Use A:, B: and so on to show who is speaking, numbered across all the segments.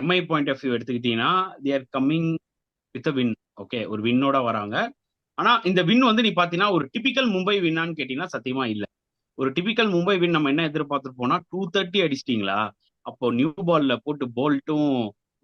A: Mi point of view எடுத்துக்கிட்டீங்கன்னா they are coming with a win. Okay, ஒரு வின்னோட வராங்க. ஆனா இந்த வின் வந்து நீ பாத்தீங்கன்னா ஒரு டிபிக்கல் மும்பை வின்னான்னு கேட்டீங்கன்னா சத்தியமா இல்ல. ஒரு டிபிக்கல் மும்பை வின் நம்ம என்ன எதிர்பார்த்துருப்போம்னா 230 அடிச்சிட்டீங்களா, அப்போ நியூ பால்ல போட்டு போல்ட்டும்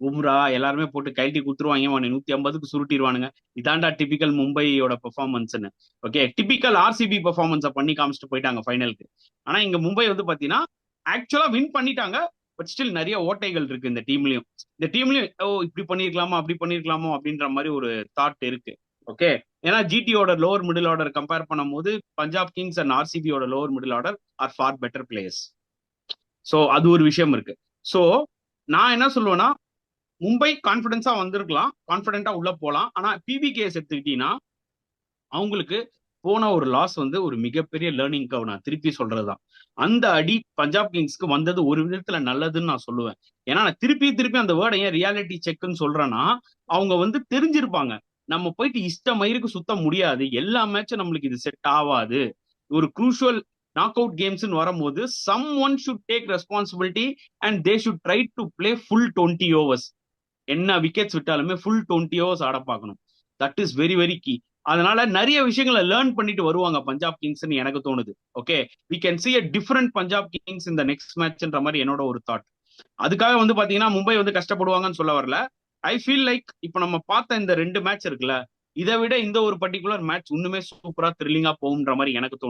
A: பும்ரா எல்லாருமே போட்டு கைட்டி குடுத்துருவாங்க, 150க்கு சுருட்டிடுவானுங்க. இதாண்டா டிபிக்கல் மும்பையோட பெர்ஃபார்மன்ஸ்னு. ஓகே, டிபிக்கல் ஆர்சிபி பெர்ஃபார்மன்ஸை பண்ணி காமிச்சிட்டு போயிட்டாங்க ஃபைனலுக்கு. ஆனா இங்க மும்பை வந்து பாத்தீங்கன்னா ஆக்சுவலா வின் பண்ணிட்டாங்க. பட் ஸ்டில் நிறைய ஓட்டைகள் இருக்கு இந்த டீம்லயும் ஓ இப்படி பண்ணிருக்கலாமா அப்படி பண்ணிருக்கலாமோ அப்படின்ற மாதிரி ஒரு தாட் இருக்கு. ஓகே, ஏன்னா ஜிடியோட லோவர் மிடில் ஆர்டர் கம்பேர் பண்ணும்போது பஞ்சாப் கிங்ஸ் அண்ட் ஆர்சிபியோட lower middle order are far better players. So அது ஒரு விஷயம் இருக்கு. ஸோ நான் என்ன சொல்லுவேன்னா, மும்பை கான்பிடன்ஸா வந்திருக்கலாம், கான்பிடென்ட்டா உள்ள போலாம். ஆனா பிபிகேஎஸ் எடுத்துக்கிட்டீங்கன்னா அவங்களுக்கு போன ஒரு லாஸ் வந்து ஒரு மிகப்பெரிய லேர்னிங் கர்வ். நான் திருப்பி சொல்றதுதான், அந்த அடி பஞ்சாப் கிங்ஸ்க்கு வந்தது ஒரு விதத்துல நல்லதுன்னு நான் சொல்லுவேன். ஏன்னா நான் திருப்பி திருப்பி அந்த வேர்டை ஏன் ரியாலிட்டி செக்னு சொல்றேன்னா, அவங்க வந்து தெரிஞ்சிருப்பாங்க நம்ம போயிட்டு இஷ்ட மயிருக்கு சுத்த முடியாது, எல்லா மேட்சும் நம்மளுக்கு இது செட் ஆகாது. ஒரு குரூஷுவல் நாக் அவுட் கேம்ஸ் வரும்போது someone should take responsibility and they should try to play full 20 overs. என்ன விக்கெட்ஸ் விட்டாலுமே ஃபுல் 20 ஓவர்ஸ் ஆட பார்க்கணும். That is very very key. அதனால நிறைய விஷயங்களை லேர்ன் பண்ணிட்டு வருவாங்க பஞ்சாப் கிங்ஸ் எனக்கு தோணுது. Okay, we can see a different Punjab Kings இந்த நெக்ஸ்ட் மேட்ச்ன்ற மாதிரி என்னோட ஒரு தாட். அதுக்காக வந்து பாத்தீங்கன்னா மும்பை வந்து கஷ்டப்படுவாங்கன்னு சொல்ல வரல. ஐ ஃபீல் லைக் இப்ப நம்ம பார்த்த இந்த 2 மேட்ச் இருக்குல்ல, இதை விட இந்த ஒரு பர்டிகுலர் மேட்ச் இன்னுமே சூப்பரா த்ரில்லிங்கா போகுன்ற மாதிரி எனக்கு தோணுது.